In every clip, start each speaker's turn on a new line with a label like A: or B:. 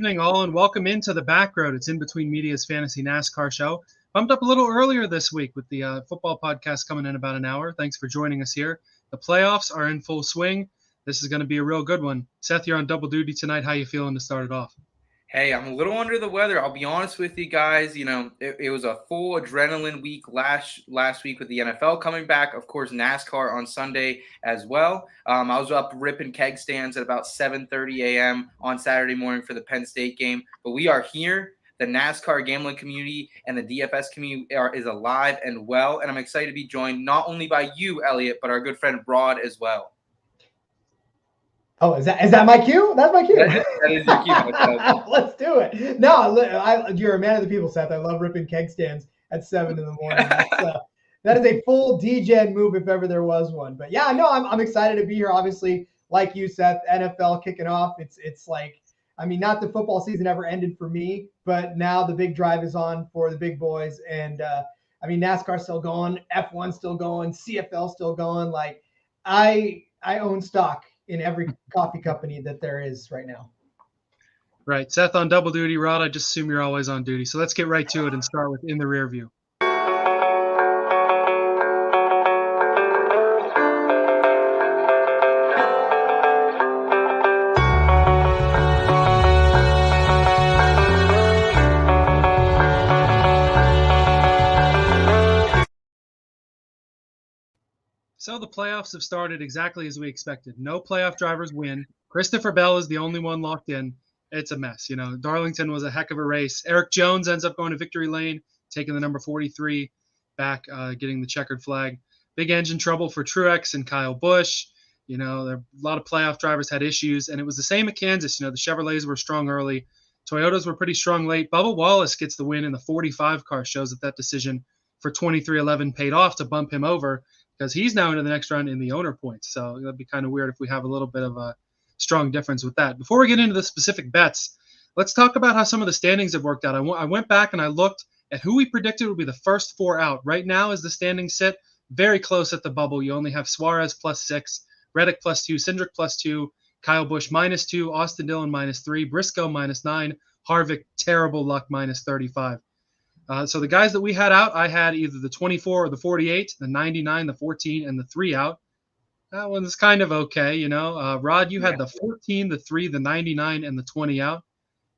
A: evening, all, and welcome into the Back Road. It's In Between Media's Fantasy NASCAR show. Bumped up a little earlier this week with the football podcast coming in about an hour. Thanks for joining us here. The playoffs are in full swing. This is going to be a real good one. Seth, you're on double duty tonight. How you feeling to start it off?
B: Hey, I'm a little under the weather. I'll be honest with you guys. You know, it was a full adrenaline week last week with the NFL coming back. Of course, NASCAR on Sunday as well. I was up ripping keg stands at about 7:30 a.m. on Saturday morning for the Penn State game. But we are here. The NASCAR gambling community and the DFS community is alive and well. And I'm excited to be joined not only by you, Elliot, but our good friend Rod as well.
C: Oh, is that my cue? That's my cue.
B: That is your cue.
C: Let's do it. No, you're a man of the people, Seth. I love ripping keg stands at 7 in the morning. That is a full DGen move if ever there was one. But yeah, no, I'm excited to be here. Obviously, like you, Seth, NFL kicking off. It's like, I mean, not the football season ever ended for me, but now the big drive is on for the big boys. And I mean, NASCAR still going, F1 still going, CFL still going. Like I own stock in every coffee company that there is right now.
A: Right. Seth on double duty. Rod, I just assume you're always on duty. So let's get right to it and start with In the Rear View. So the playoffs have started exactly as we expected. No playoff drivers win. Christopher Bell is the only one locked in. It's a mess. You know, Darlington was a heck of a race. Eric Jones ends up going to victory lane, taking the number 43 back, getting the checkered flag. Big engine trouble for Truex and Kyle Busch. You know, a lot of playoff drivers had issues, and it was the same at Kansas. You know, the Chevrolets were strong early. Toyotas were pretty strong late. Bubba Wallace gets the win in the 45 car, shows that decision for 23-11 paid off to bump him over, because he's now into the next round in the owner points. So it'd be kind of weird if we have a little bit of a strong difference with that. Before we get into the specific bets, let's talk about how some of the standings have worked out. I went back and I looked at who we predicted would be the first four out. Right now, as the standings sit, very close at the bubble. You only have Suarez +6, Reddick +2, Cindric +2, Kyle Busch -2, Austin Dillon -3, Briscoe -9, Harvick, terrible luck, -35. So the guys that we had out, I had either the 24 or the 48, the 99, the 14, and the 3 out. That one's kind of okay, you know. Rod, you had the 14, the 3, the 99, and the 20 out.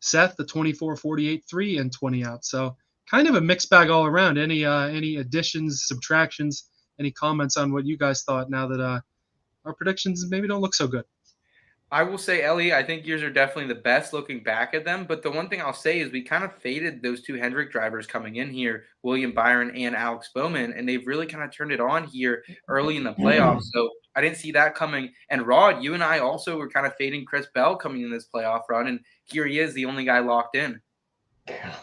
A: Seth, the 24, 48, 3, and 20 out. So kind of a mixed bag all around. Any additions, subtractions, any comments on what you guys thought now that our predictions maybe don't look so good?
B: I will say, Elliot, I think yours are definitely the best looking back at them. But the one thing I'll say is we kind of faded those two Hendrick drivers coming in here, William Byron and Alex Bowman, and they've really kind of turned it on here early in the playoffs. So I didn't see that coming. And Rod, you and I also were kind of fading Chris Bell coming in this playoff run, and here he is, the only guy locked in.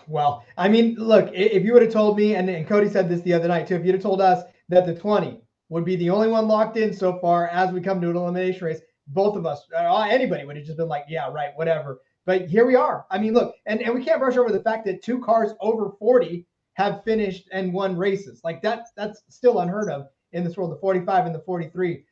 C: Well, I mean, look, if you would have told me, and Cody said this the other night too, if you'd have told us that the 20 would be the only one locked in so far as we come to an elimination race, both of us, anybody would have just been like, yeah, right, whatever. But here we are. I mean, look, and we can't brush over the fact that two cars over 40 have finished and won races. Like that's still unheard of in this world, the 45 and the 43.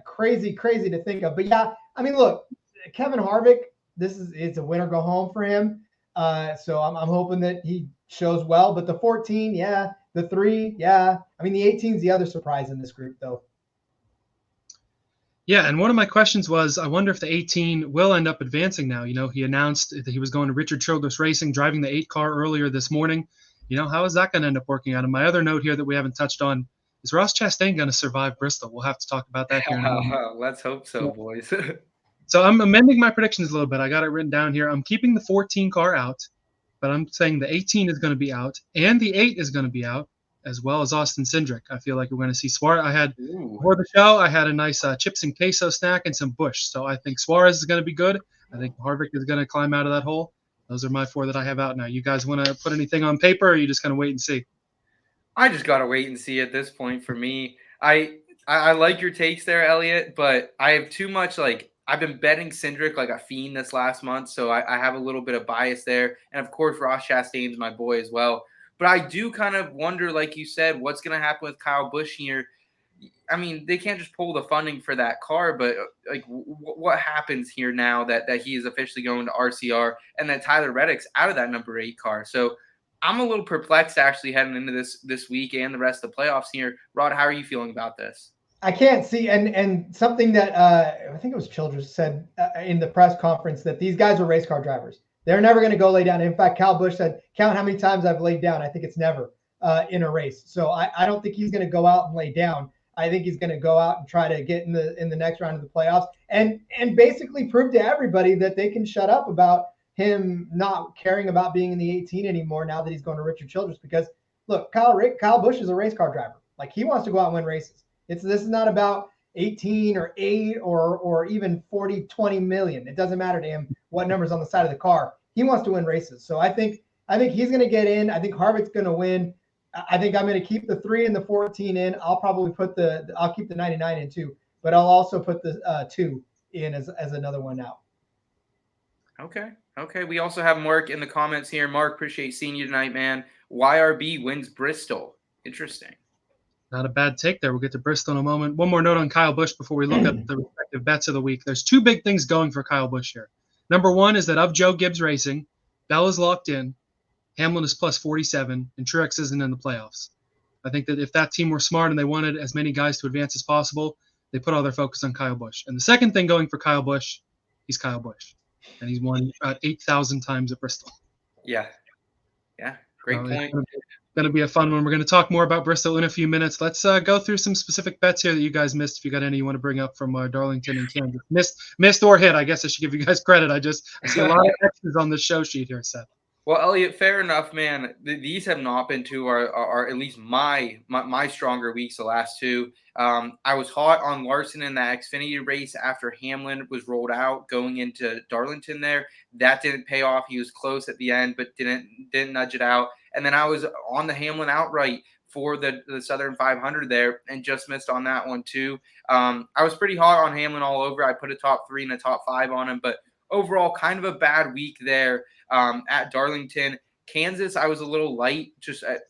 C: Crazy to think of. But yeah, I mean, look, Kevin Harvick, it's a win or go home for him. So I'm hoping that he shows well. But the 14, yeah. The 3, yeah. I mean, the 18 is the other surprise in this group, though.
A: Yeah, and one of my questions was, I wonder if the 18 will end up advancing now. You know, he announced that he was going to Richard Childress Racing, driving the 8 car earlier this morning. You know, how is that going to end up working out? And my other note here that we haven't touched on, is Ross Chastain going to survive Bristol? We'll have to talk about that here in a moment.
B: Let's hope so, boys.
A: So I'm amending my predictions a little bit. I got it written down here. I'm keeping the 14 car out, but I'm saying the 18 is going to be out, and the 8 is going to be out, as well as Austin Cindric. I feel like we're going to see Suarez. Before the show, I had a nice chips and queso snack and some Busch. So I think Suarez is going to be good. I think Harvick is going to climb out of that hole. Those are my 4 that I have out now. You guys want to put anything on paper, or are you just going to wait and see?
B: I just got to wait and see at this point for me. I like your takes there, Elliot, but I have too much I've been betting Cindric like a fiend this last month, so I have a little bit of bias there. And, of course, Ross Chastain's my boy as well. But I do kind of wonder, like you said, what's going to happen with Kyle Busch here. I mean, they can't just pull the funding for that car, but like, what happens here now that he is officially going to RCR and that Tyler Reddick's out of that number 8 car? So I'm a little perplexed actually heading into this week and the rest of the playoffs here. Rod, how are you feeling about this?
C: I can't see, and something that I think it was Childress said in the press conference, that these guys are race car drivers. They're never going to go lay down. In fact, Kyle Busch said, count how many times I've laid down. I think it's never in a race. So I don't think he's going to go out and lay down. I think he's going to go out and try to get in the next round of the playoffs and basically prove to everybody that they can shut up about him not caring about being in the 18 anymore now that he's going to Richard Childress. Because look, Kyle Busch is a race car driver. Like, he wants to go out and win races. This is not about 18 or 8 or even 40, 20 million. It doesn't matter to him what number's on the side of the car. He wants to win races. So I think he's going to get in. I think Harvick's going to win. I think I'm going to keep the 3 and the 14 in. I'll probably I'll keep the 99 in too, but I'll also put the 2 in as another one out.
B: Okay. We also have Mark in the comments here. Mark, appreciate seeing you tonight, man. YRB wins Bristol. Interesting.
A: Not a bad take there. We'll get to Bristol in a moment. One more note on Kyle Busch before we look at the respective bets of the week. There's 2 big things going for Kyle Busch here. Number 1 is that of Joe Gibbs Racing, Bell is locked in, Hamlin is plus 47, and Truex isn't in the playoffs. I think that if that team were smart and they wanted as many guys to advance as possible, they put all their focus on Kyle Busch. And the second thing going for Kyle Busch, he's Kyle Busch. And he's won 8,000 times at Bristol.
B: Yeah. Great point.
A: Going to be a fun one. We're going to talk more about Bristol in a few minutes. Let's go through some specific bets here that you guys missed. If you got any you want to bring up from Darlington and Kansas, missed or hit. I guess I should give you guys credit. I see a lot of X's on the show sheet here, Seth.
B: Well, Elliot, fair enough, man. These have not been to our at least my stronger weeks. The last 2. I was hot on Larson in that Xfinity race after Hamlin was rolled out going into Darlington there. That didn't pay off. He was close at the end, but didn't nudge it out. And then I was on the Hamlin outright for the Southern 500 there and just missed on that one too. I was pretty hot on Hamlin all over. I put a top 3 and a top 5 on him, but overall kind of a bad week there at Darlington. Kansas, I was a little light.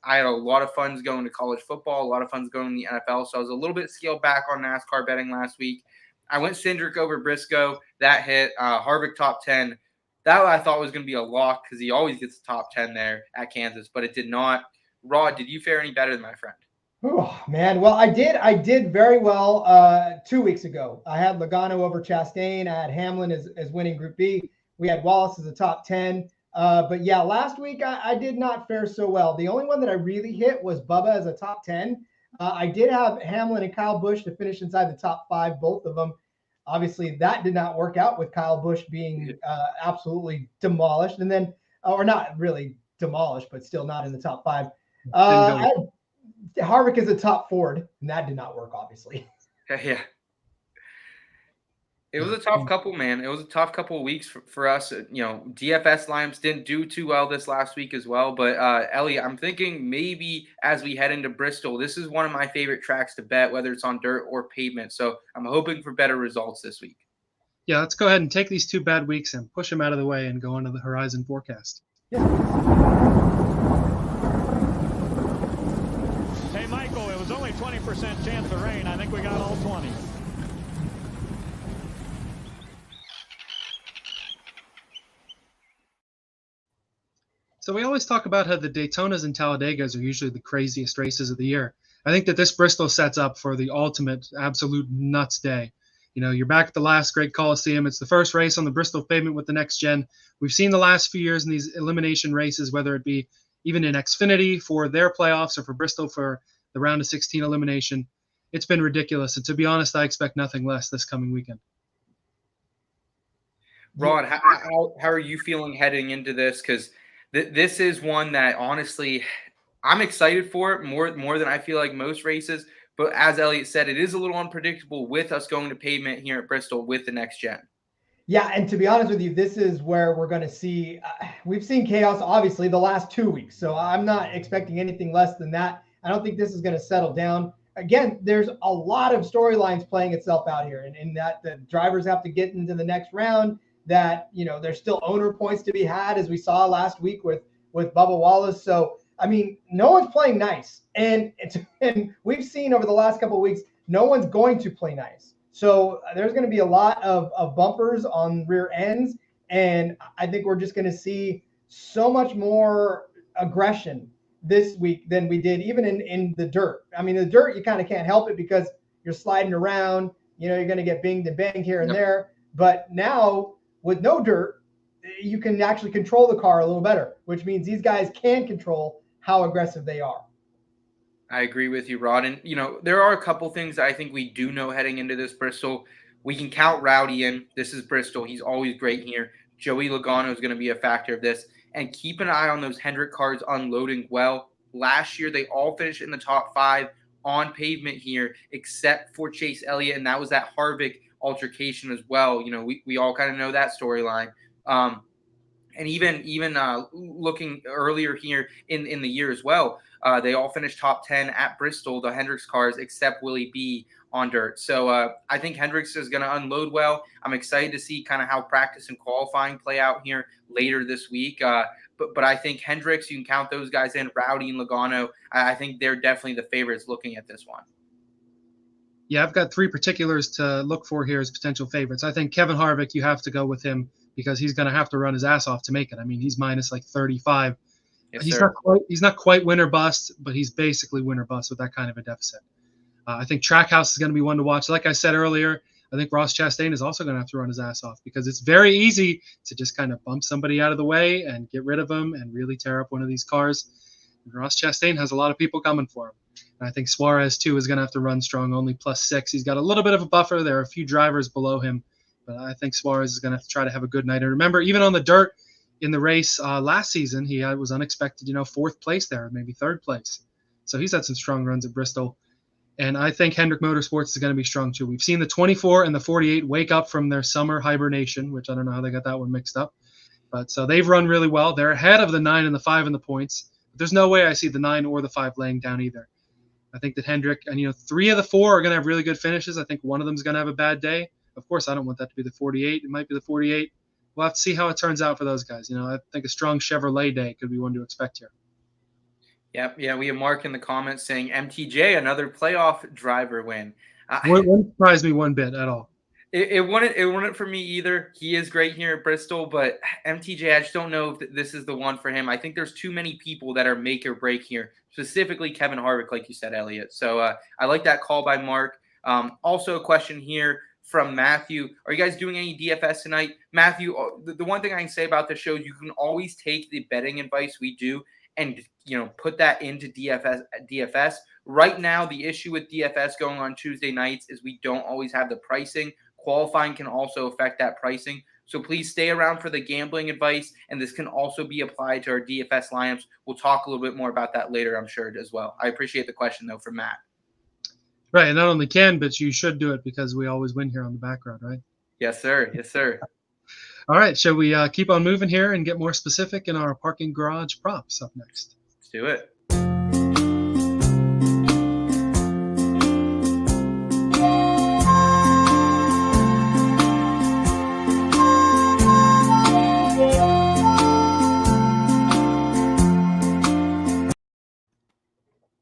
B: I had a lot of funds going to college football, a lot of funds going to the NFL, so I was a little bit scaled back on NASCAR betting last week. I went Cindric over Briscoe. That hit. Harvick top 10. That I thought was going to be a lock because he always gets the top 10 there at Kansas, but it did not. Rod, did you fare any better than my friend?
C: Oh, man. Well, I did very well 2 weeks ago. I had Logano over Chastain. I had Hamlin as winning Group B. We had Wallace as a top 10. But yeah, last week I did not fare so well. The only one that I really hit was Bubba as a top 10. I did have Hamlin and Kyle Busch to finish inside the top 5, both of them. Obviously, that did not work out with Kyle Busch being absolutely demolished. And then, or not really demolished, but still not in the top 5. I had Harvick is a top Ford, and that did not work, obviously.
B: Yeah. It was a tough couple, man. It was a tough couple of weeks for us. DFS lineups didn't do too well this last week as well. But, Elliot, I'm thinking maybe as we head into Bristol, this is one of my favorite tracks to bet, whether it's on dirt or pavement. So I'm hoping for better results this week.
A: Yeah, let's go ahead and take these 2 bad weeks and push them out of the way and go into the horizon forecast.
C: Yeah.
D: Hey, Michael, it was only 20% chance of rain. I think we got all 20.
A: So we always talk about how the Daytonas and Talladegas are usually the craziest races of the year. I think that this Bristol sets up for the ultimate absolute nuts day. You're back at the last great Coliseum. It's the first race on the Bristol pavement with the next gen. We've seen the last few years in these elimination races, whether it be even in Xfinity for their playoffs or for Bristol for the round of 16 elimination. It's been ridiculous. And to be honest, I expect nothing less this coming weekend.
B: Rod, how are you feeling heading into this? Because this is one that honestly I'm excited for it more than I feel like most races. But as Elliot said, it is a little unpredictable with us going to pavement here at Bristol with the next gen.
C: Yeah, and to be honest with you, this is where we're going to see we've seen chaos, obviously, the last 2 weeks. So I'm not expecting anything less than that. I don't think this is going to settle down. Again, there's a lot of storylines playing itself out here, and in that the drivers have to get into the next round, that, there's still owner points to be had, as we saw last week with Bubba Wallace. So, I mean, no one's playing nice. And we've seen over the last couple of weeks no one's going to play nice. So there's going to be a lot of bumpers on rear ends. And I think we're just going to see so much more aggression this week than we did even in the dirt. I mean, the dirt, you kind of can't help it because you're sliding around, you're going to get binged and banged here and there. But now with no dirt, you can actually control the car a little better, which means these guys can control how aggressive they are.
B: I agree with you, Rod. And, there are a couple things I think we do know heading into this Bristol. We can count Rowdy in. This is Bristol. He's always great here. Joey Logano is going to be a factor of this. And keep an eye on those Hendrick cars unloading well. Last year, they all finished in the top 5 on pavement here, except for Chase Elliott, and that was that Harvick altercation as well. We all kind of know that storyline. And even looking earlier here in the year as well, they all finished top 10 at Bristol, the Hendricks cars, except Willie B on dirt. So I think Hendricks is going to unload well. I'm excited to see kind of how practice and qualifying play out here later this week. But I think Hendricks, you can count those guys in, Rowdy and Logano. I think they're definitely the favorites looking at this one.
A: Yeah, I've got 3 particulars to look for here as potential favorites. I think Kevin Harvick, you have to go with him because he's going to have to run his ass off to make it. I mean, he's minus like 35.
B: Yes,
A: he's not quite winner bust, but he's basically winner bust with that kind of a deficit. I think Trackhouse is going to be one to watch. Like I said earlier, I think Ross Chastain is also going to have to run his ass off because it's very easy to just kind of bump somebody out of the way and get rid of them and really tear up one of these cars. And Ross Chastain has a lot of people coming for him. And I think Suarez, too, is going to have to run strong, only +6. He's got a little bit of a buffer. There are a few drivers below him, but I think Suarez is going to have to try to have a good night. And remember, even on the dirt in the race last season, he was unexpected, 4th place there, maybe 3rd place. So he's had some strong runs at Bristol. And I think Hendrick Motorsports is going to be strong, too. We've seen the 24 and the 48 wake up from their summer hibernation, which I don't know how they got that one mixed up. But so they've run really well. They're ahead of the 9 and the 5 in the points. But there's no way I see the 9 or the 5 laying down either. I think that Hendrick, and 3 of the 4 are going to have really good finishes. I think one of them is going to have a bad day. Of course, I don't want that to be the 48. It might be the 48. We'll have to see how it turns out for those guys. I think a strong Chevrolet day could be one to expect here.
B: Yep. Yeah, we have Mark in the comments saying MTJ, another playoff driver win.
A: Wouldn't surprise me one bit at all.
B: It wouldn't for me either. He is great here at Bristol, but MTJ, I just don't know if this is the one for him. I think there's too many people that are make or break here, specifically Kevin Harvick, like you said, Elliot. So I like that call by Mark. Also a question here from Matthew. Are you guys doing any DFS tonight? Matthew, the one thing I can say about this show, you can always take the betting advice we do and put that into DFS. Right now, the issue with DFS going on Tuesday nights is we don't always have the pricing. Qualifying can also affect that pricing. So please stay around for the gambling advice, and this can also be applied to our DFS lineups. We'll talk a little bit more about that later, I'm sure, as well. I appreciate the question, though, from Matt.
A: Right, and not only can, but you should do it because we always win here on the background, right?
B: Yes, sir. Yes, sir.
A: All right, shall we keep on moving here and get more specific in our parking garage props up next?
B: Let's do it.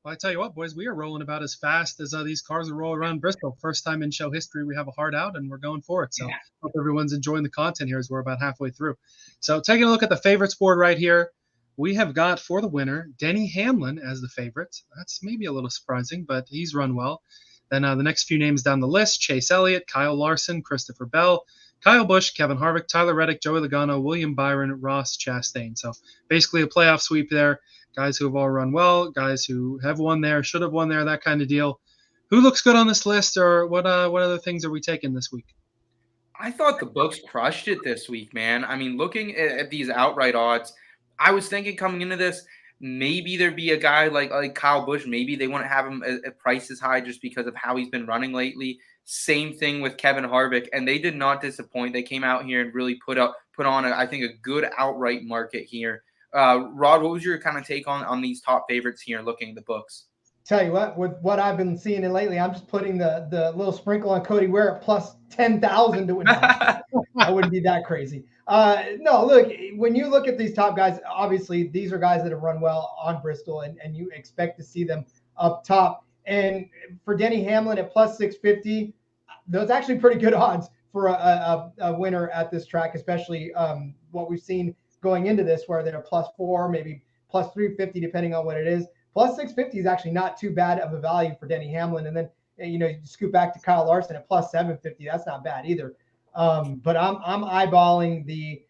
A: Well, I tell you what, boys, we are rolling about as fast as these cars will roll around Bristol. First time in show history, we have a hard out, and we're going for it. So hope everyone's enjoying the content here as we're about halfway through. So taking a look at the favorites board right here, we have got for the winner, Denny Hamlin as the favorite. That's maybe a little surprising, but he's run well. Then the next few names down the list, Chase Elliott, Kyle Larson, Christopher Bell, Kyle Busch, Kevin Harvick, Tyler Reddick, Joey Logano, William Byron, Ross Chastain. So basically a playoff sweep there. Guys who have all run well, guys who have won there, should have won there, that kind of deal. Who looks good on this list, or what other things are we taking this week?
B: I thought the books crushed it this week, man. I mean, looking at these outright odds, I was thinking coming into this, maybe there'd be a guy like Kyle Busch. Maybe they wouldn't have him at prices high just because of how he's been running lately. Same thing with Kevin Harvick, and they did not disappoint. They came out here and really put on, I think, a good outright market here. Rod, what was your kind of take on these top favorites here looking at the books?
C: Tell you what, with what I've been seeing it lately, I'm just putting the little sprinkle on Cody Ware at plus 10,000 to win. I wouldn't be that crazy. No, look, when you look at these top guys, obviously these are guys that have run well on Bristol, and you expect to see them up top. And for Denny Hamlin at plus 650, those actually pretty good odds for a winner at this track, especially what we've seen going into this, where they're plus 4, maybe plus 350, depending on what it is. Plus 650 is actually not too bad of a value for Denny Hamlin. And then, you scoot back to Kyle Larson at plus 750. That's not bad either. But I'm eyeballing the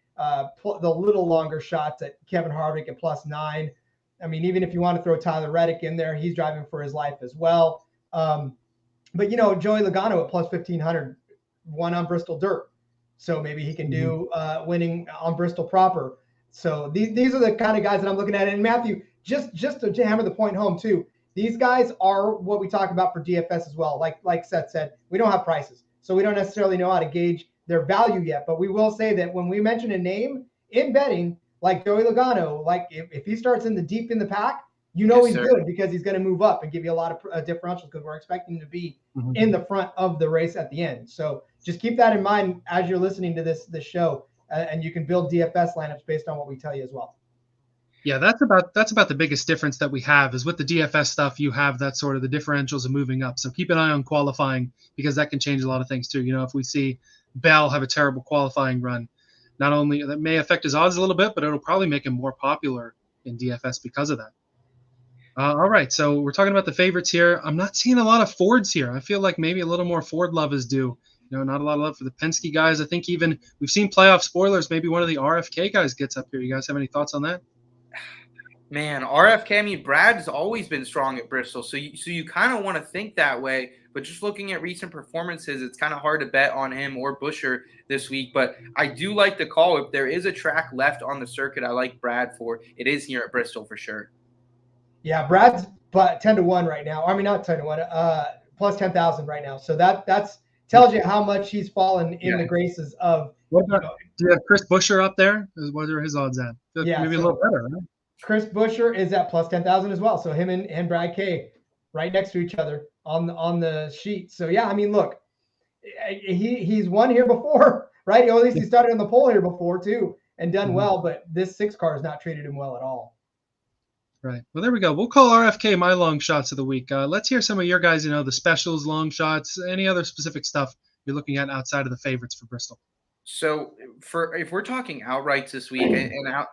C: little longer shots at Kevin Harvick at plus 9. I mean, even if you want to throw Tyler Reddick in there, he's driving for his life as well. But Joey Logano at plus 1,500 won on Bristol Dirt, so maybe he can do winning on Bristol proper. So these are the kind of guys that I'm looking at. And Matthew, just to hammer the point home too, these guys are what we talk about for DFS as well. Like Seth said, we don't have prices, so we don't necessarily know how to gauge their value yet. But we will say that when we mention a name in betting, like Joey Logano, like if he starts deep in the pack, he's good because he's going to move up and give you a lot of differentials, because we're expecting him to be in the front of the race at the end. So just keep that in mind as you're listening to this show, and you can build DFS lineups based on what we tell you as well. Yeah,
A: that's about the biggest difference that we have is with the DFS stuff. You have that sort of the differentials are moving up. So keep an eye on qualifying, because that can change a lot of things too. If we see Bell have a terrible qualifying run, not only that may affect his odds a little bit, but it'll probably make him more popular in DFS because of that. All right, so we're talking about the favorites here. I'm not seeing a lot of Fords here. I feel like maybe a little more Ford love is due. Not a lot of love for the Penske guys. I think even we've seen playoff spoilers. Maybe one of the RFK guys gets up here. You guys have any thoughts on that?
B: Man, RFK, I mean, Brad's always been strong at Bristol, so you kind of want to think that way. But just looking at recent performances, it's kind of hard to bet on him or Buescher this week. But I do like the call. If there is a track left on the circuit, I like Brad for. It is here at Bristol for sure.
C: Yeah, Brad's 10-1 right now. I mean, not 10-1, plus 10,000 right now. So that's tells you how much he's fallen in the graces of.
A: Do you have Chris Buescher up there? What are his odds at? Maybe a little better, right?
C: Chris Buescher is at plus 10,000 as well. So him and Brad K right next to each other on the sheet. So yeah, I mean, look, he's won here before, right? Or at least he started on the pole here before too and done well. But this 6 car has not treated him well at all.
A: Right. Well, there we go. We'll call RFK my long shots of the week. Let's hear some of your guys, the specials, long shots, any other specific stuff you're looking at outside of the favorites for Bristol.
B: So if we're talking outrights this week,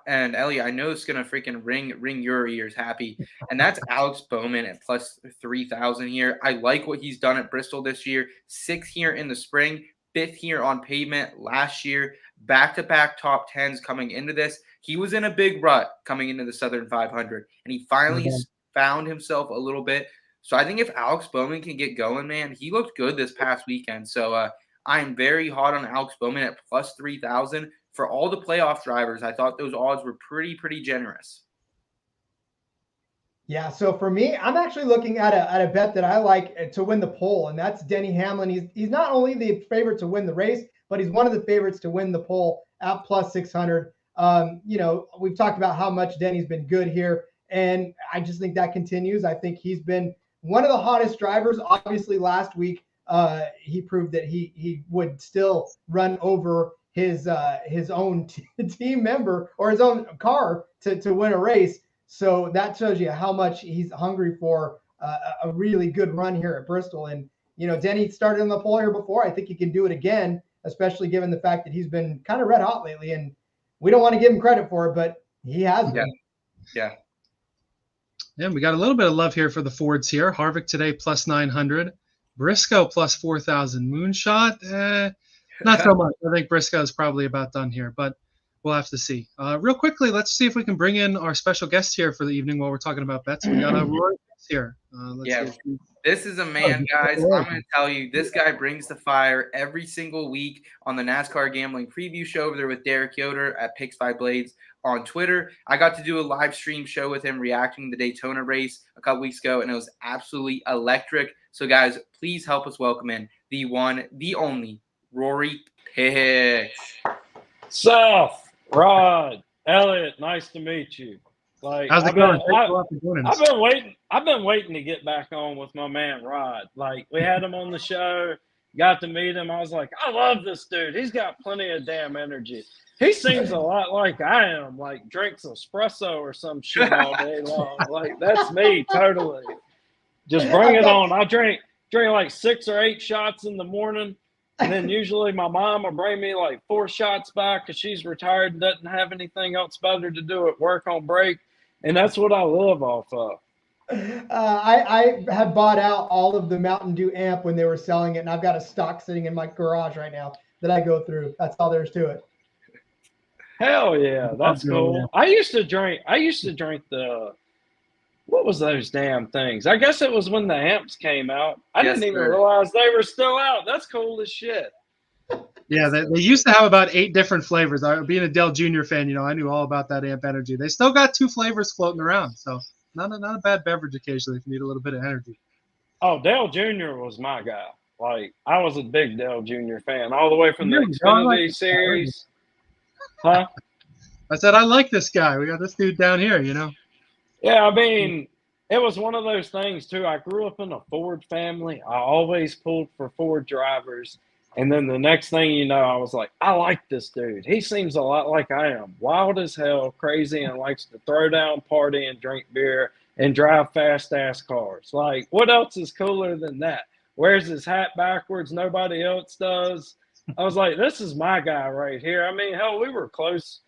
B: and Elliot, I know it's gonna freaking ring your ears happy, and that's Alex Bowman at plus 3,000 here. I like what he's done at Bristol this year. 6th here in the spring, 5th here on pavement last year. Back-to-back top 10s coming into this. He was in a big rut coming into the Southern 500, and he finally found himself a little bit. So I think if Alex Bowman can get going, man, he looked good this past weekend. So I'm very hot on Alex Bowman at plus 3,000. For all the playoff drivers, I thought those odds were pretty generous.
C: Yeah, so for me, I'm actually looking at a bet that I like to win the pole, and that's Denny Hamlin. He's not only the favorite to win the race, but he's one of the favorites to win the pole at plus 600. We've talked about how much Denny's been good here, and I just think that continues. I think he's been one of the hottest drivers. Obviously, last week he proved that he would still run over his own team member or his own car to win a race. So that shows you how much he's hungry for a really good run here at Bristol. And Denny started on the pole here before. I think he can do it again, especially given the fact that he's been kind of red hot lately. And we don't want to give him credit for it, but he has been.
B: Yeah.
A: Yeah, we got a little bit of love here for the Fords here. Harvick today plus 900. Briscoe plus 4,000. Moonshot, not so much. I think Briscoe is probably about done here, but we'll have to see. Real quickly, let's see if we can bring in our special guest here for the evening while we're talking about bets. We got Rory here.
B: This is a man, guys. I'm going to tell you, this guy brings the fire every single week on the NASCAR Gambling Preview Show over there with Derek Yoder at Picks by Blades on Twitter. I got to do a live stream show with him reacting to the Daytona race a couple weeks ago, and it was absolutely electric. So, guys, please help us welcome in the one, the only, Rory Picks.
E: Seth, Rod, Elliot, nice to meet you.
A: How's it going?
E: I've been waiting to get back on with my man Rod. We had him on the show, got to meet him. I was like, I love this dude. He's got plenty of damn energy. He seems a lot like I am. Drinks espresso or some shit all day long. That's me totally. Just bring it on. I drink like 6 or 8 shots in the morning. And then usually my mom will bring me like 4 shots back because she's retired and doesn't have anything else better to do at work on break. And that's what I live off of.
C: I had bought out all of the Mountain Dew amp when they were selling it, and I've got a stock sitting in my garage right now that I go through. That's all there's to it.
E: Hell yeah, that's cool. I used to drink the, what was those damn things? I guess it was when the amps came out. I didn't even realize they were still out. That's cool as shit.
A: Yeah, they used to have about 8 different flavors. Being a Dell Jr. fan, I knew all about that Amp Energy. They still got 2 flavors floating around, so not a bad beverage occasionally if you need a little bit of energy.
E: Oh, Dell Jr. was my guy. Like, I was a big Dell Jr. fan, all the way from the Xfinity series. Huh?
A: I said, I like this guy. We got this dude down here,
E: Yeah, I mean, it was one of those things, too. I grew up in a Ford family. I always pulled for Ford drivers. And then the next thing you know, I was like, I like this dude. He seems a lot like I am. Wild as hell, crazy, and likes to throw down, party, and drink beer and drive fast-ass cars. Like, what else is cooler than that? Wears his hat backwards. Nobody else does. I was like, this is my guy right here. I mean, hell, we were close,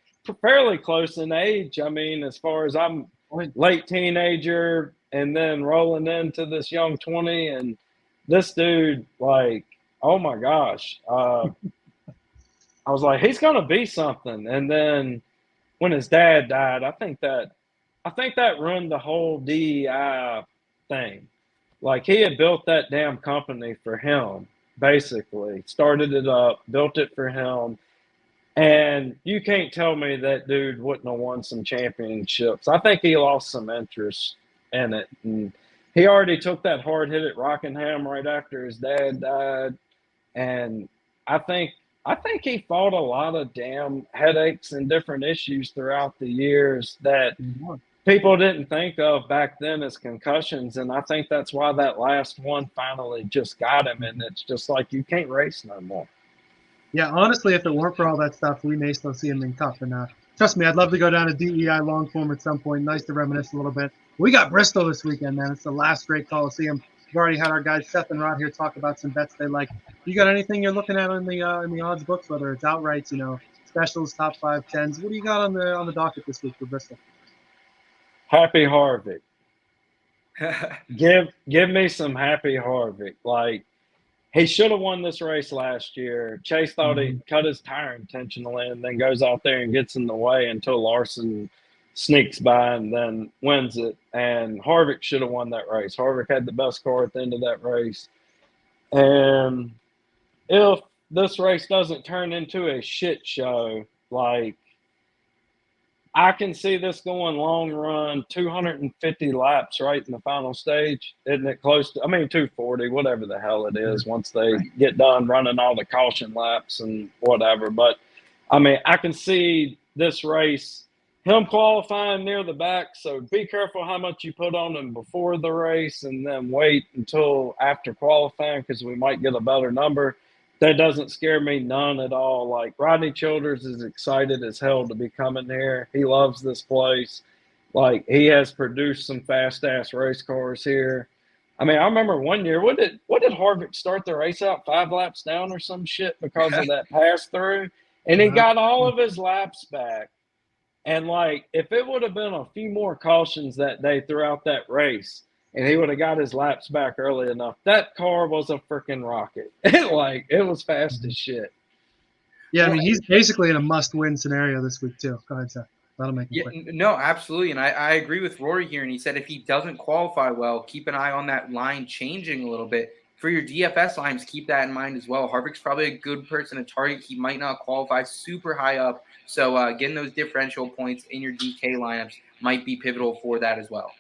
E: fairly close in age. I mean, as far as I'm late teenager and then rolling into this young 20, and this dude, like, oh my gosh. I was like, he's gonna be something. And then when his dad died, I think that ruined the whole DEI thing. Like, he had built that damn company for him, basically. Started it up, built it for him. And you can't tell me that dude wouldn't have won some championships. I think he lost some interest in it. And he already took that hard hit at Rockingham right after his dad died. And I think he fought a lot of damn headaches and different issues throughout the years that people didn't think of back then as concussions. And I think that's why that last one finally just got him. And it's just like, you can't race no more.
A: Yeah, honestly, if it weren't for all that stuff, we may still see him in Cup. And trust me, I'd love to go down to DEI long form at some point. Nice to reminisce a little bit. We got Bristol this weekend, man. It's the last great Coliseum. We've already had our guys Seth and Rod here talk about some bets they like. You got anything you're looking at in the odds books, whether it's outrights, specials, top 5, 10s? What do you got on the docket this week for Bristol?
E: Happy Harvick. Give me some Happy Harvick. Like, he should have won this race last year. Chase thought he cut his tire intentionally and then goes out there and gets in the way until Larson sneaks by and then wins it. And Harvick should have won that race. Harvick had the best car at the end of that race. And if this race doesn't turn into a shit show, like, I can see this going long run, 250 laps right in the final stage. Isn't it close to, 240, whatever the hell it is, once they get done running all the caution laps and whatever. But, I can see this race, him qualifying near the back, so be careful how much you put on him before the race and then wait until after qualifying because we might get a better number. That doesn't scare me none at all. Like, Rodney Childers is excited as hell to be coming here. He loves this place. Like, he has produced some fast-ass race cars here. I remember one year, what did Harvick start the race out 5 laps down or some shit because of that pass-through? And he got all of his laps back. And, like, if it would have been a few more cautions that day throughout that race, and he would have got his laps back early enough, that car was a freaking rocket. It was fast as shit.
A: Yeah, he's basically in a must-win scenario this week, too. Go ahead, Seth. That'll make it quick.
B: No, absolutely. And I agree with Rory here. And he said if he doesn't qualify well, keep an eye on that line changing a little bit. For your DFS lines, keep that in mind as well. Harvick's probably a good person to target. He might not qualify super high up. So getting those differential points in your DK lineups might be pivotal for that as well.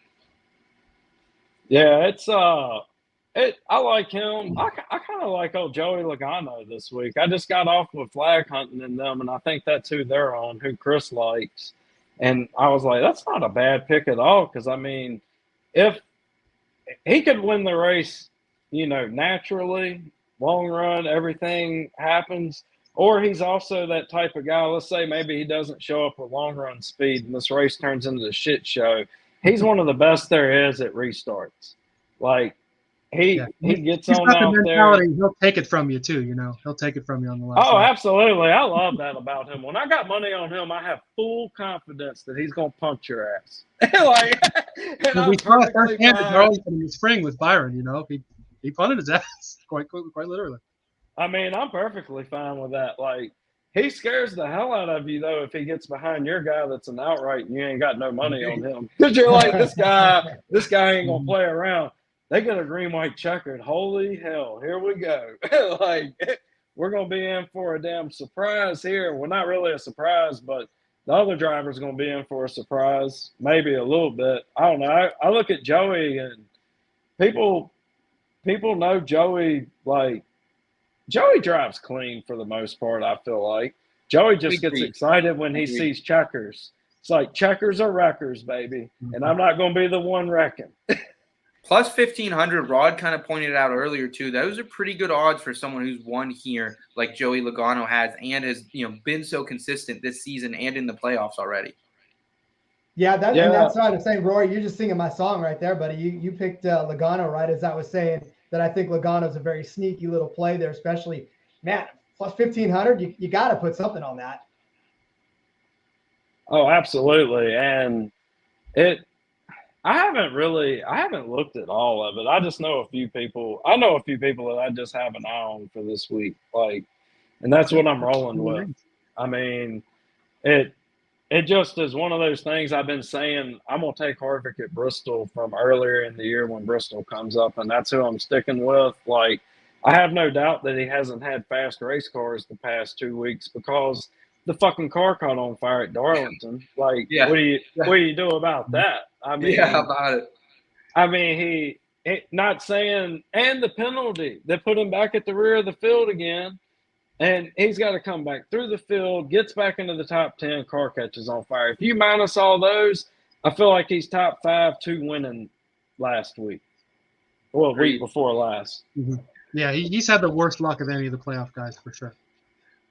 E: Yeah, I like him. I kind of like old Joey Logano this week. I just got off with flag hunting in them, and I think that's who they're on, who Chris likes. And I was like, that's not a bad pick at all because, if he could win the race, naturally, long run, everything happens. Or he's also that type of guy, let's say maybe he doesn't show up with long run speed and this race turns into a shit show. He's one of the best there is at restarts. Like he gets
A: He's
E: on
A: got the
E: out there.
A: mentality. He'll take it from you too. He'll take it from you on the last.
E: Oh,
A: lap.
E: absolutely. I love that about him. When I got money on him, I have full confidence that he's gonna punch your ass. Like, and
A: Well,
E: I'm
A: we saw it
E: perfectly
A: firsthand at
E: fine.
A: Darlington in the spring with Byron. He punted his ass quite literally.
E: I mean, I'm perfectly fine with that. Like, he scares the hell out of you though if he gets behind your guy that's an outright and you ain't got no money on him, because you're like, this guy ain't gonna play around. They got a green white checkered. Holy hell, here we go. Like, we're gonna be in for a damn surprise here. Well, not really a surprise, but the other driver's gonna be in for a surprise, maybe a little bit. I don't know. I look at Joey and people know Joey. Like, Joey drives clean for the most part, I feel like. Joey just gets excited when he sees checkers. It's like, checkers are wreckers, baby. And I'm not going to be the one wrecking.
B: Plus 1,500, Rod kind of pointed out earlier, too. Those are pretty good odds for someone who's won here like Joey Logano has and has been so consistent this season and in the playoffs already.
C: Yeah, and that's what I'm saying, Rory. You're just singing my song right there, buddy. You picked Logano, right? As I was saying, that I think Logano's a very sneaky little play there, especially, man, plus 1,500. You got to put something on that.
E: Oh, absolutely. And I haven't looked at all of it. I just know a few people. I know a few people that I just have an eye on for this week. Like, and that's what I'm rolling with. I mean, it just is one of those things I've been saying. I'm going to take Harvick at Bristol from earlier in the year when Bristol comes up, and that's who I'm sticking with. Like, I have no doubt that he hasn't had fast race cars the past 2 weeks because the fucking car caught on fire at Darlington. Like, what do you do about that? I mean,
B: how about it?
E: I mean, he not saying, and the penalty that put him back at the rear of the field again. And he's got to come back through the field, gets back into the top 10, car catches on fire. If you minus all those, I feel like he's top 5, 2 winning last week. Well, week before last.
A: Mm-hmm. Yeah, he's had the worst luck of any of the playoff guys for sure.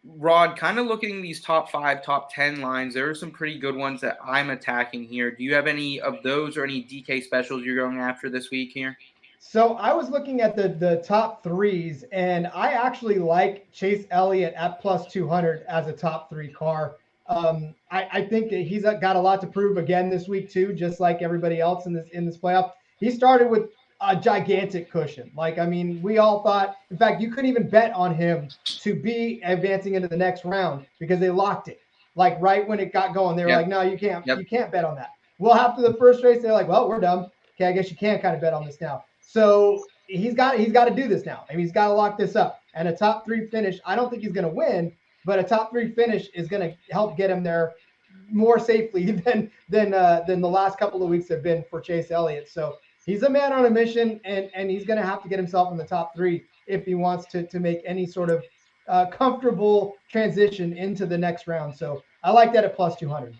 B: Rod, kind of looking at these top 5, top 10 lines, there are some pretty good ones that I'm attacking here. Do you have any of those or any DK specials you're going after this week here?
C: So I was looking at the top threes, and I actually like Chase Elliott at plus 200 as a top 3 car. I think that he's got a lot to prove again this week too, just like everybody else in this playoff. He started with a gigantic cushion. Like, I mean, we all thought, in fact, you couldn't even bet on him to be advancing into the next round because they locked it. Like, right when it got going, they were like, no, you can't bet on that. Well, after the first race, they're like, well, we're done. Okay, I guess you can kind of bet on this now. So he's got to do this now. I mean, he's got to lock this up. And a top 3 finish, I don't think he's going to win, but a top 3 finish is going to help get him there more safely than the last couple of weeks have been for Chase Elliott. So he's a man on a mission, and he's going to have to get himself in the top 3 if he wants to make any sort of comfortable transition into the next round. So I like that at plus 200.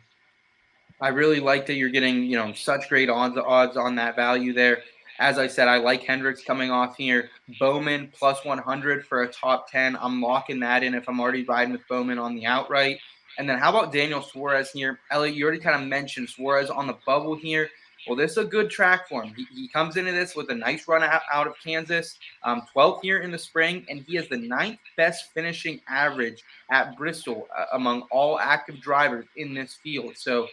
B: I really like that you're getting, such great odds on that value there. As I said, I like Hendricks coming off here. Bowman plus 100 for a top 10. I'm locking that in if I'm already riding with Bowman on the outright. And then how about Daniel Suarez here? Elliot, you already kind of mentioned Suarez on the bubble here. Well, this is a good track for him. He comes into this with a nice run out of Kansas, 12th here in the spring, and he has the 9th best finishing average at Bristol among all active drivers in this field. So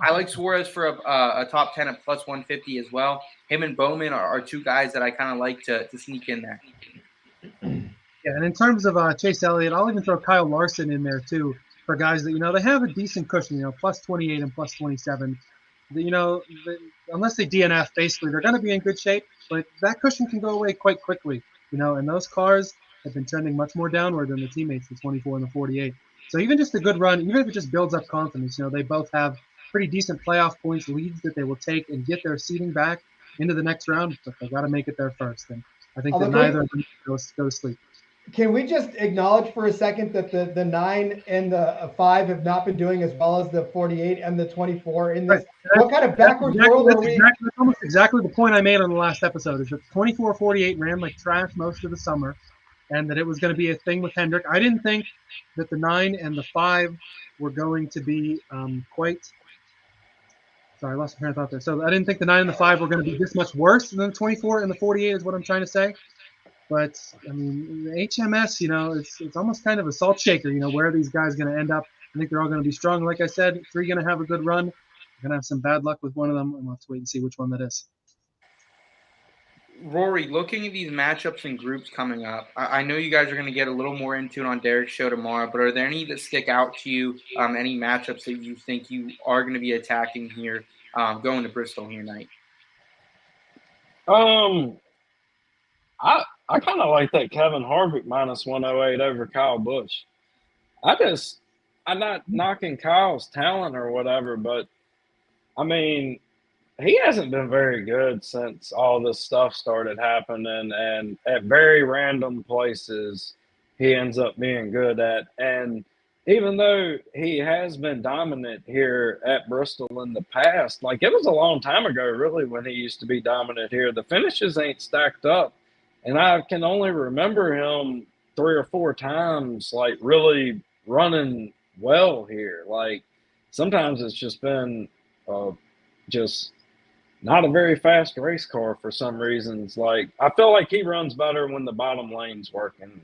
B: I like Suarez for a top 10 at plus 150 as well. Him and Bowman are 2 guys that I kind of like to sneak in there.
A: Yeah, and in terms of Chase Elliott, I'll even throw Kyle Larson in there too for guys that, they have a decent cushion, plus 28 and plus 27. Unless they DNF, basically, they're going to be in good shape, but that cushion can go away quite quickly, and those cars have been trending much more downward than the teammates, the 24 and the 48. So even just a good run, even if it just builds up confidence, they both have pretty decent playoff points leads that they will take and get their seeding back into the next round, but they got to make it there first. And I think that neither of them go to sleep.
C: Can we just acknowledge for a second that the 9 and the 5 have not been doing as well as the 48 and the 24 in this? Right. What kind of backwards world are we?
A: That's almost exactly the point I made on the last episode, is that 24-48 ran like trash most of the summer, and that it was going to be a thing with Hendrick. I didn't think that the 9 and the 5 were going to be quite Sorry, I lost my train of thought there. So I didn't think the 9 and the 5 were going to be this much worse than the 24 and the 48 is what I'm trying to say. But I mean, the HMS, it's almost kind of a salt shaker. Where are these guys going to end up? I think they're all going to be strong. Like I said, 3 going to have a good run. We're going to have some bad luck with one of them, and we'll have to wait and see which one that is.
B: Rory, looking at these matchups and groups coming up, I know you guys are going to get a little more into it on Derek's show tomorrow, but are there any that stick out to you, any matchups that you think you are going to be attacking here going to Bristol here tonight?
E: I kind of like that Kevin Harvick minus 108 over Kyle Busch. I'm not knocking Kyle's talent or whatever, but I mean, he hasn't been very good since all this stuff started happening, and at very random places he ends up being good at. And even though he has been dominant here at Bristol in the past, like it was a long time ago, really, when he used to be dominant here. The finishes ain't stacked up, and I can only remember him 3 or 4 times, like really running well here. Like sometimes it's just been just not a very fast race car for some reasons. Like I feel like he runs better when the bottom lane's working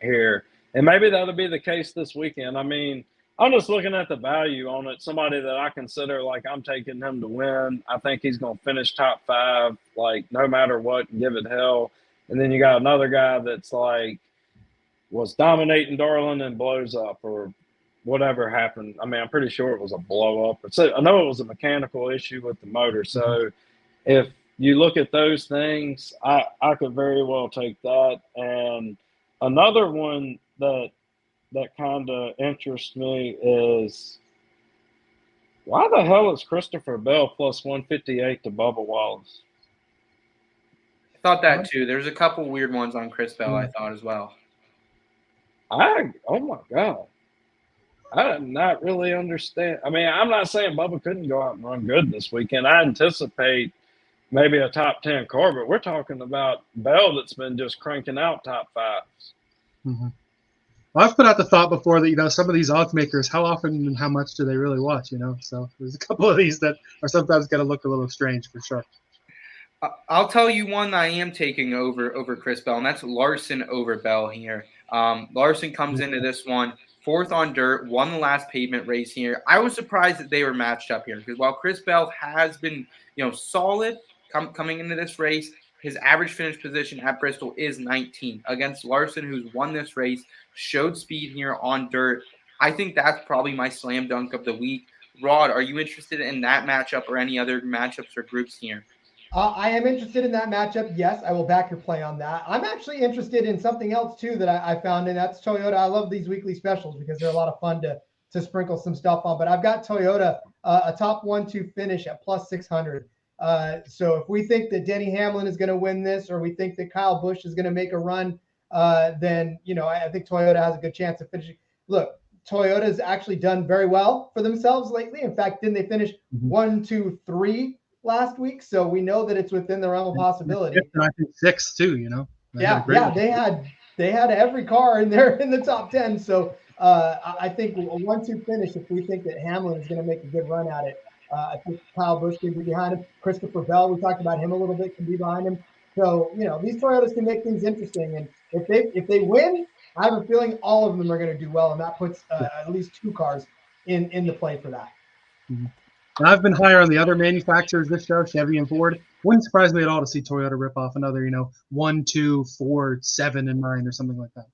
E: here. And maybe that'll be the case this weekend. I mean, I'm just looking at the value on it. Somebody that I consider like I'm taking him to win. I think he's going to finish top 5, like no matter what, and give it hell. And then you got another guy that's like was dominating Darlin and blows up or whatever happened. I mean, I'm pretty sure it was a blow up. I know it was a mechanical issue with the motor. So if you look at those things, I could very well take that. And another one that kind of interests me is why the hell is Christopher Bell plus 158 to Bubba Wallace?
B: I thought that too. There's a couple weird ones on Chris Bell, I thought as well.
E: Oh my God. I did not really understand. I mean, I'm not saying Bubba couldn't go out and run good this weekend. I anticipate maybe a top 10 car, but we're talking about Bell that's been just cranking out top 5s.
A: Mm-hmm. Well, I've put out the thought before that, some of these odds makers, how often and how much do they really watch, So there's a couple of these that are sometimes going to look a little strange for sure.
B: I'll tell you one that I am taking over Chris Bell, and that's Larson over Bell here. Larson comes into this one 4th on dirt, won the last pavement race here. I was surprised that they were matched up here because while Chris Bell has been, solid coming into this race, his average finish position at Bristol is 19 against Larson, who's won this race, showed speed here on dirt. I think that's probably my slam dunk of the week. Rod, are you interested in that matchup or any other matchups or groups here?
C: I am interested in that matchup. Yes, I will back your play on that. I'm actually interested in something else too that I found, and that's Toyota. I love these weekly specials because they're a lot of fun to sprinkle some stuff on. But I've got Toyota a top 1-2 finish at plus 600. So if we think that Denny Hamlin is going to win this, or we think that Kyle Busch is going to make a run, then I think Toyota has a good chance of finishing. Look, Toyota's actually done very well for themselves lately. In fact, didn't they finish 1, 2, 3? Last week, so we know that it's within the realm of possibility.
A: And I think 6 too,
C: They had every car in there in the top 10. So I think a 1-2 finish. If we think that Hamlin is going to make a good run at it, I think Kyle Busch can be behind him. Christopher Bell, we talked about him a little bit, can be behind him. So these Toyotas can make things interesting, and if they win, I have a feeling all of them are going to do well, and that puts at least 2 cars in the play for that.
A: Mm-hmm. And I've been higher on the other manufacturers this show, Chevy and Ford. Wouldn't surprise me at all to see Toyota rip off another, 1, 2, 4, 7, and 9 or something like that.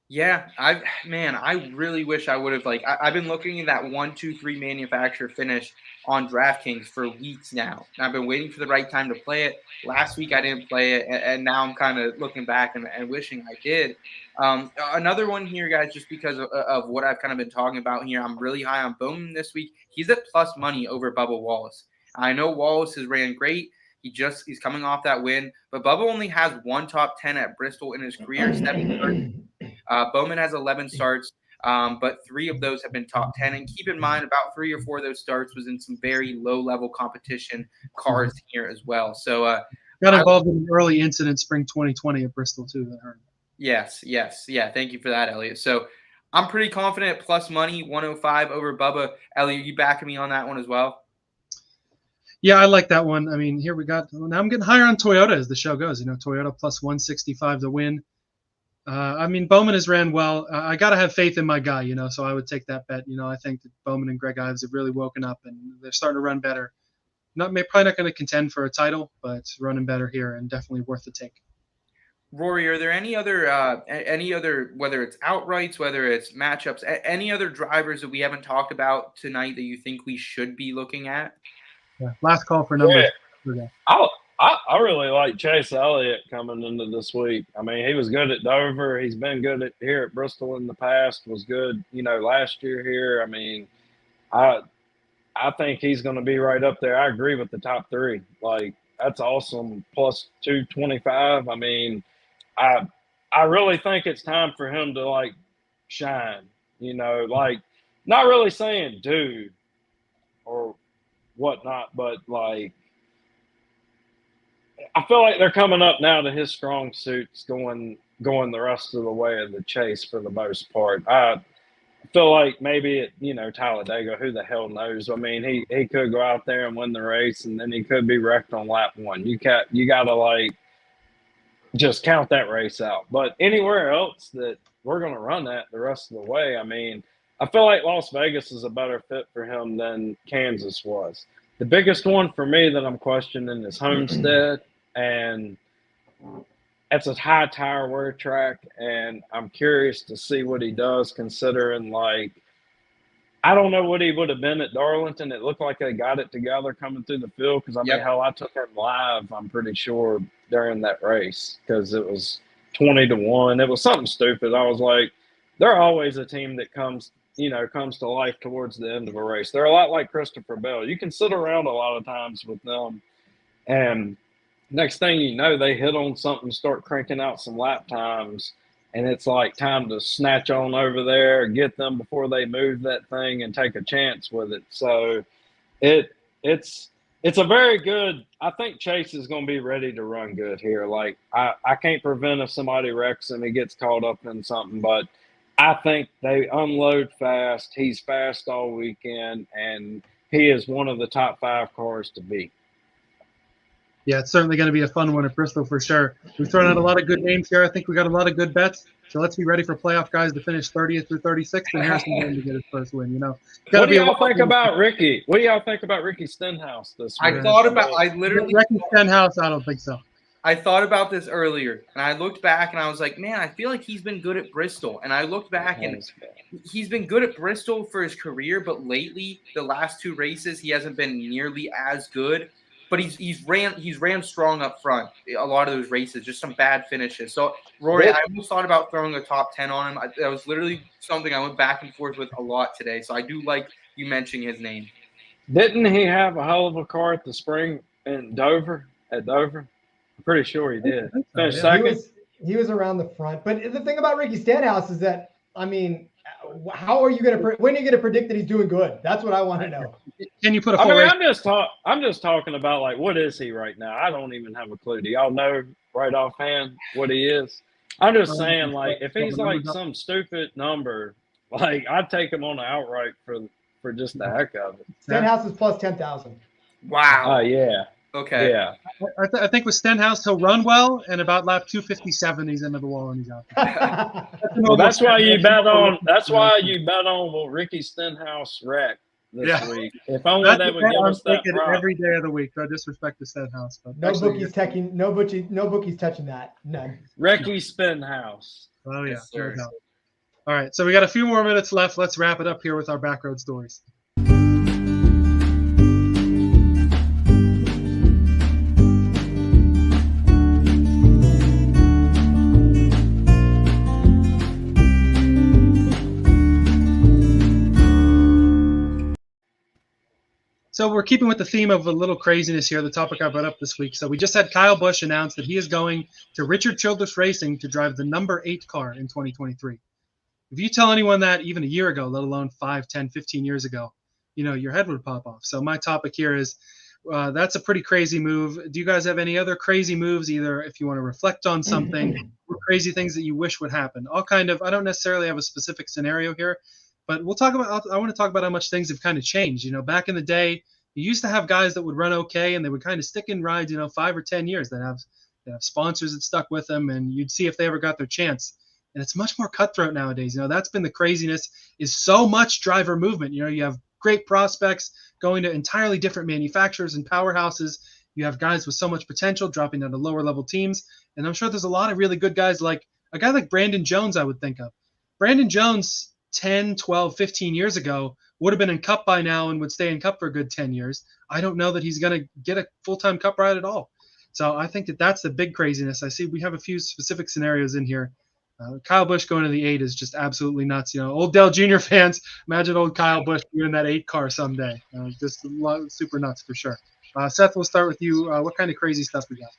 B: Yeah, I really wish I would have I've been looking at that 1, 2, 3 manufacturer finish on DraftKings for weeks now. And I've been waiting for the right time to play it. Last week I didn't play it, and now I'm kind of looking back and wishing I did. Another one here, guys, just because of what I've kind of been talking about here, I'm really high on Bowman this week. He's at plus money over Bubba Wallace. I know Wallace has ran great. He's coming off that win, but Bubba only has 1 top 10 at Bristol in his career, 7 starts. Bowman has 11 starts, but 3 of those have been top 10. And keep in mind, about 3 or 4 of those starts was in some very low-level competition cars here as well. So
A: got involved in an early incident spring 2020 at Bristol too. That hurt.
B: Yes. Yeah, thank you for that, Elliot. So I'm pretty confident plus money, 105 over Bubba. Elliot, you backing me on that one as well?
A: Yeah, I like that one. I mean, here we got. Now I'm getting higher on Toyota as the show goes. Toyota plus 165 to win. I mean, Bowman has ran well. I got to have faith in my guy, so I would take that bet. I think that Bowman and Greg Ives have really woken up and they're starting to run better. Probably not going to contend for a title, but running better here and definitely worth the take.
B: Rory, are there any other, whether it's outrights, whether it's matchups, any other drivers that we haven't talked about tonight that you think we should be looking at?
A: Yeah. Last call for numbers.
E: Yeah. I really like Chase Elliott coming into this week. I mean, he was good at Dover. He's been good here at Bristol in the past. Was good, last year here. I mean, I think he's going to be right up there. I agree with the top three. Like, that's awesome. Plus 225. I mean, I really think it's time for him to shine. Like, not really saying dude or whatnot, but I feel like they're coming up now to his strong suits, going the rest of the way of the chase for the most part. I feel like maybe at Talladega, who the hell knows? I mean, he could go out there and win the race, and then he could be wrecked on lap one. You got to just count that race out. But anywhere else that we're going to run that the rest of the way, I mean, I feel like Las Vegas is a better fit for him than Kansas was. The biggest one for me that I'm questioning is Homestead, and it's a high tire wear track, and I'm curious to see what he does, considering I don't know what he would have been at Darlington. It looked like they got it together coming through the field because, I mean, hell, I took him live, I'm pretty sure, during that race because it was 20-1. It was something stupid. I was like, they're always a team that comes to life towards the end of a race. They're a lot like Christopher Bell. You can sit around a lot of times with them, and next thing you know, they hit on something, start cranking out some lap times, and it's time to snatch on over there, get them before they move that thing and take a chance with it. So it's a very good – I think Chase is going to be ready to run good here. I can't prevent if somebody wrecks him, he gets caught up in something, but I think they unload fast. He's fast all weekend, and he is one of the top 5 cars to beat.
A: Yeah, it's certainly going to be a fun one at Bristol for sure. We've thrown out a lot of good names here. I think we got a lot of good bets. So let's be ready for playoff guys to finish 30th through 36th and Harrison to get his first win.
E: What do y'all think about Ricky? What do y'all think about Ricky Stenhouse this week?
A: Ricky Stenhouse, I don't think so.
B: I thought about this earlier, and I looked back, and I was like, man, I feel like he's been good at Bristol. And I looked back, and he's been good at Bristol for his career, but lately, the last 2 races, he hasn't been nearly as good. But he's ran strong up front a lot of those races, just some bad finishes. So, Rory, I almost thought about throwing a top 10 on him. That was literally something I went back and forth with a lot today. So I do like you mentioning his name.
E: Didn't he have a hell of a car at the spring in Dover? At Dover? I'm pretty sure he did. Finished second.
C: He was around the front. But the thing about Ricky Stenhouse is that, I mean, how are you going to when are you going to predict that he's doing good? That's what I want to know.
A: Can you put a full race?
E: I'm just talking about what is he right now? I don't even have a clue. Do y'all know right offhand what he is? I'm just saying, if he's some stupid number, I'd take him on the outright for just the heck of it.
C: Stenhouse is plus 10,000.
B: Wow.
E: Yeah.
B: Okay.
E: Yeah.
A: I think with Stenhouse, he'll run well, and about lap 257, he's into the wall and he's out.
E: Well, that's why you bet on. That's why you bet on will Ricky Stenhouse wreck this week. If only they would give us that prop.
A: Every day of the week. No disrespect to Stenhouse, but
C: no bookies touching that. None.
E: Ricky Stenhouse.
A: Oh yeah. Yes, all right, so we got a few more minutes left. Let's wrap it up here with our backroad stories. So we're keeping with the theme of a little craziness here, the topic I brought up this week. So we just had Kyle Busch announce that he is going to Richard Childress Racing to drive the number 8 car in 2023. If you tell anyone that even a year ago, let alone 5, 10, 15 years ago, your head would pop off. So my topic here is that's a pretty crazy move. Do you guys have any other crazy moves, either if you want to reflect on something or crazy things that you wish would happen? I don't necessarily have a specific scenario here, but I want to talk about how much things have kind of changed. Back in the day, You used to have guys that would run okay and they would kind of stick in rides, 5 or 10 years. They have sponsors that stuck with them, and you'd see if they ever got their chance. And it's much more cutthroat nowadays. That's been the craziness, is so much driver movement. You have great prospects going to entirely different manufacturers and powerhouses. You have guys with so much potential dropping down to lower level teams. And I'm sure there's a lot of really good guys, like a guy like Brandon Jones, I would think of. Brandon Jones 10, 12, 15 years ago would have been in Cup by now and would stay in Cup for a good 10 years. I don't know that he's going to get a full-time Cup ride at all. So I think that's the big craziness. I see we have a few specific scenarios in here. Kyle Busch going to the 8 is just absolutely nuts. Old Dale Jr. fans, imagine old Kyle Busch being in that 8 car someday. Just super nuts for sure. Seth, we'll start with you. What kind of crazy stuff we got?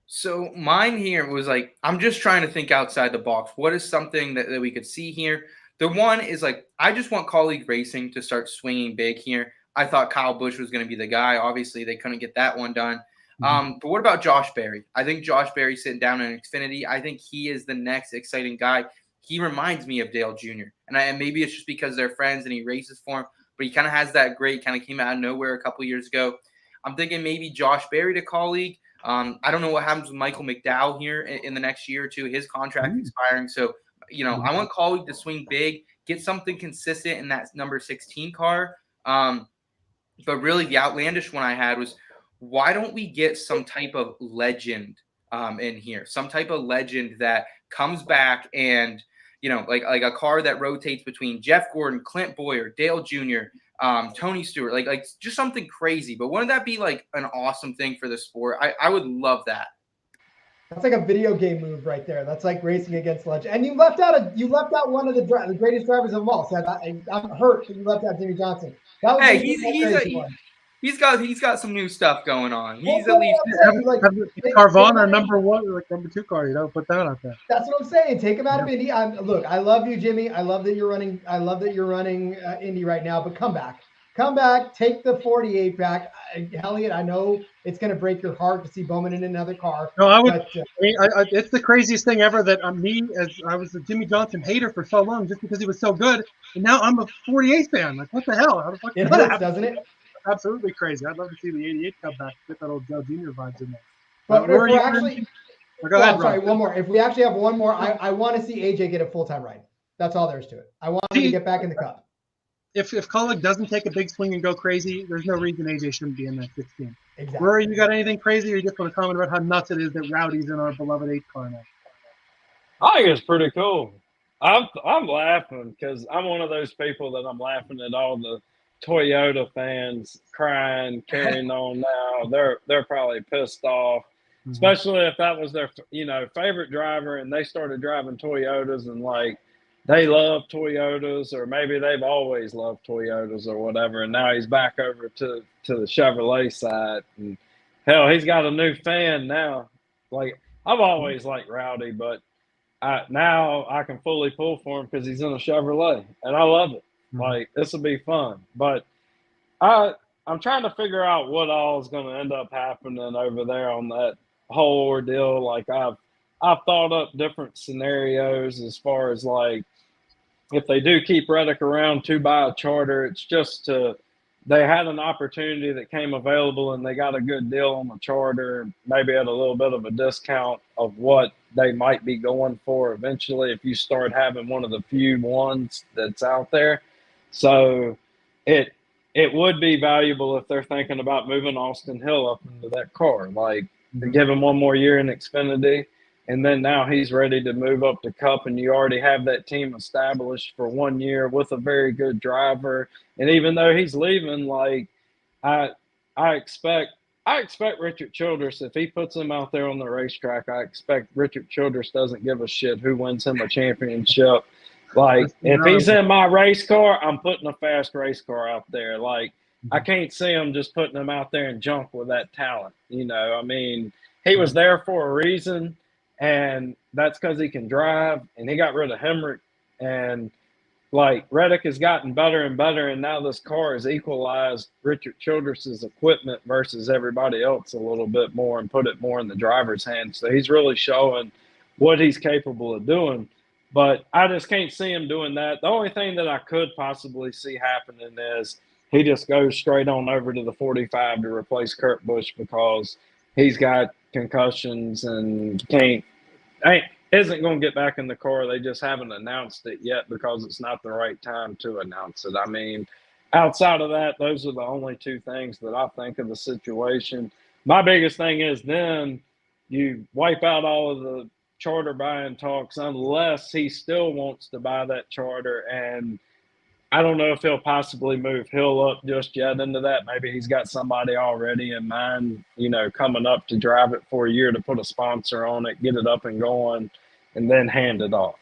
B: So mine here was like, I'm just trying to think outside the box. What is something that we could see here? The one is like, I just want colleague racing to start swinging big here. I thought Kyle Busch was going to be the guy. Obviously, they couldn't get that one done. But what about Josh Berry? I think Josh Berry sitting down in Xfinity. I think he is the next exciting guy. He reminds me of Dale Jr. And maybe it's just because they're friends and he races for him, but he kind of has that great, kind of came out of nowhere a couple years ago. I'm thinking maybe Josh Berry to colleague. I don't know what happens with Michael McDowell here in the next year or two. His contract expiring. So, I want colleague to swing big, get something consistent in that number 16 car. But really the outlandish one I had was, why don't we get some type of legend in here? Some type of legend that comes back and, like a car that rotates between Jeff Gordon, Clint Boyer, Dale Jr., Tony Stewart, like just something crazy. But wouldn't that be like an awesome thing for the sport? I would love that.
C: That's like a video game move right there. That's like racing against legend. And you left out one of the greatest drivers of them all. Seth, I'm hurt that you left out Jimmy Johnson. That was
B: He's got some new stuff going on. He's at least
A: Carvana number 1, like number 2 car. Put that out there.
C: That's what I'm saying. Take him out of Indy. Look, I love you, Jimmy. I love that you're running. Indy right now. But come back. Take the 48 back. Elliot, I know it's going to break your heart to see Bowman in another car.
A: No, it's the craziest thing ever that I was a Jimmy Johnson hater for so long just because he was so good, and now I'm a 48 fan. Like, what the hell?
C: It hurts, doesn't it?
A: Absolutely crazy. I'd love to see the 88 come back, get that old Joe Jr. vibes in there.
C: But go ahead, sorry,
A: Rob.
C: one more. If we actually have one more, I want to see AJ get a full-time ride. That's all there is to it. I want him to get back in the Cup.
A: If Colleague doesn't take a big swing and go crazy, there's no reason AJ shouldn't be in that 16.
C: Exactly.
A: Rory, you got anything crazy, or you just want to comment about how nuts it is that Rowdy's in our beloved 8 car now?
E: I think it's pretty cool. I'm laughing because I'm one of those people that I'm laughing at all the Toyota fans crying, carrying on now. They're probably pissed off, especially if that was their favorite driver and they started driving Toyotas and like they love Toyotas, or maybe they've always loved Toyotas or whatever, and now he's back over to the Chevrolet side. And hell, he's got a new fan now. Like, I've always liked Rowdy, but now I can fully pull for him because he's in a Chevrolet, and I love it. Like, this will be fun. But I'm trying to figure out what all is going to end up happening over there on that whole ordeal. Like, I've thought up different scenarios as far as, like, if they do keep Reddick around to buy a charter, it's just they had an opportunity that came available and they got a good deal on the charter, maybe at a little bit of a discount of what they might be going for eventually if you start having one of the few ones that's out there. So it would be valuable if they're thinking about moving Austin Hill up into that car, like give him one more year in Xfinity. And then now he's ready to move up to Cup, and you already have that team established for 1 year with a very good driver. And even though he's leaving, like I expect Richard Childress, if he puts him out there on the racetrack, I expect Richard Childress doesn't give a shit who wins him a championship. Like, if he's in my race car, I'm putting a fast race car out there. Like, I can't see him just putting him out there and junk with that talent. I mean, he was there for a reason. And that's because he can drive, and he got rid of Hemrick. And, like, Reddick has gotten better and better, and now this car has equalized Richard Childress's equipment versus everybody else a little bit more and put it more in the driver's hands. So he's really showing what he's capable of doing. But I just can't see him doing that. The only thing that I could possibly see happening is he just goes straight on over to the 45 to replace Kurt Busch because he's got concussions and isn't going to get back in the car. They just haven't announced it yet because it's not the right time to announce it. I mean, outside of that, those are the only two things that I think of the situation. My biggest thing is then you wipe out all of the charter buying talks unless he still wants to buy that charter. And I don't know if he'll possibly move Hill up just yet into that. Maybe he's got somebody already in mind, coming up to drive it for a year to put a sponsor on it, get it up and going, and then hand it off.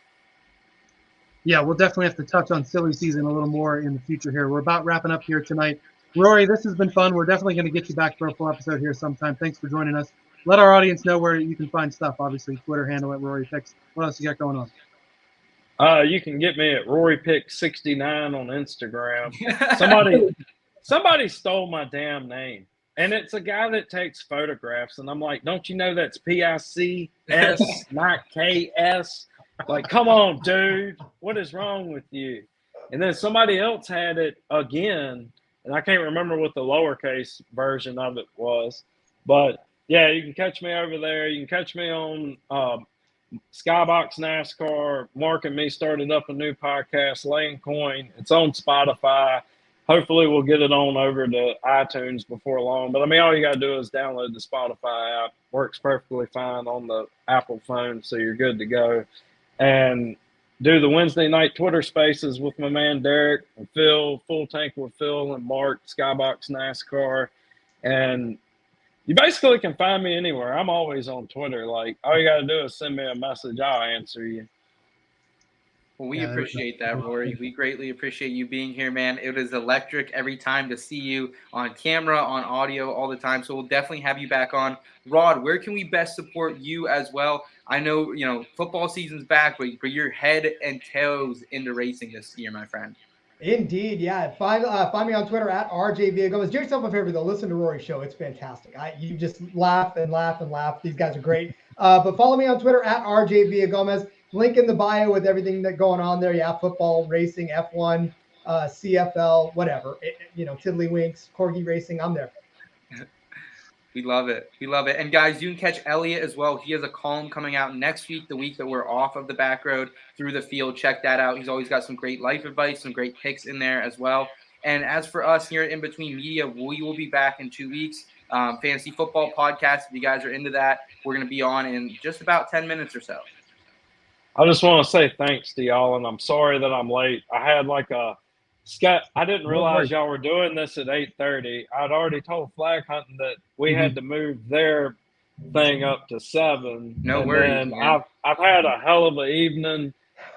A: Yeah, we'll definitely have to touch on silly season a little more in the future here. We're about wrapping up here tonight. Rory, this has been fun. We're definitely going to get you back for a full episode here sometime. Thanks for joining us. Let our audience know where you can find stuff. Obviously, Twitter handle at Rory Picks. What else you got going on?
E: You can get me at RoryPick69 on Instagram. Somebody stole my damn name. And it's a guy that takes photographs. And I'm like, don't you know that's PICS, not KS? Like, come on, dude. What is wrong with you? And then somebody else had it again. And I can't remember what the lowercase version of it was. But, yeah, you can catch me over there. You can catch me on Skybox NASCAR. Mark and me started up a new podcast, Lane Coin. It's on Spotify. Hopefully we'll get it on over to iTunes before long. But, I mean, all you got to do is download the Spotify app. Works perfectly fine on the Apple phone, so you're good to go. And do the Wednesday night Twitter spaces with my man Derek and Phil, Full Tank with Phil and Mark, Skybox NASCAR. And you basically can find me anywhere. I'm always on Twitter. Like, all you got to do is send me a message. I'll answer you.
B: Well, we appreciate that, Rory. We greatly appreciate you being here, man. It is electric every time to see you on camera, on audio, all the time. So we'll definitely have you back on. Rod, where can we best support you as well? I know, football season's back, but your head and toes into racing this year, my friend.
C: Indeed, yeah. Find me on Twitter at RJ Villagomez. Do yourself a favor, though. Listen to Rory's show. It's fantastic. You just laugh and laugh and laugh. These guys are great. But follow me on Twitter at RJ Villagomez. Link in the bio with everything that's going on there. Yeah, football, racing, F1, CFL, whatever. Tiddlywinks, Corgi Racing. I'm there.
B: We love it. We love it. And, guys, you can catch Elliot as well. He has a column coming out next week, the week that we're off of the back road, Through the Field. Check that out. He's always got some great life advice, some great picks in there as well. And as for us here at In Between Media, we will be back in 2 weeks. Fantasy Football Podcast. If you guys are into that, we're going to be on in just about 10 minutes or so.
E: I just want to say thanks to y'all, and I'm sorry that I'm late. I had I didn't realize y'all were doing this at 8:30. I'd already told Flag Hunting that we had to move their thing up to 7.
B: No worries.
E: I've had a hell of an evening.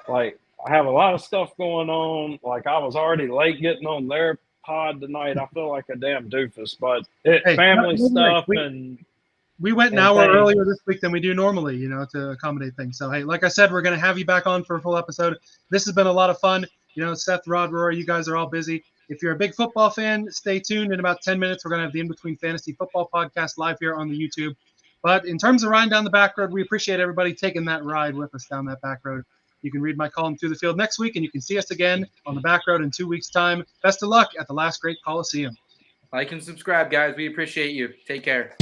E: Like, I have a lot of stuff going on. Like, I was already late getting on their pod tonight. I feel like a damn doofus, but family stuff and.
A: We went an hour earlier this week than we do normally, to accommodate things. So, hey, like I said, we're going to have you back on for a full episode. This has been a lot of fun. Seth, Rod, Rory, you guys are all busy. If you're a big football fan, stay tuned. In about 10 minutes, we're going to have the In Between Fantasy Football Podcast live here on the YouTube. But in terms of riding down the back road, we appreciate everybody taking that ride with us down that back road. You can read my column Through the Field next week, and you can see us again on the back road in 2 weeks' time. Best of luck at the last great Coliseum.
B: Like and subscribe, guys. We appreciate you. Take care.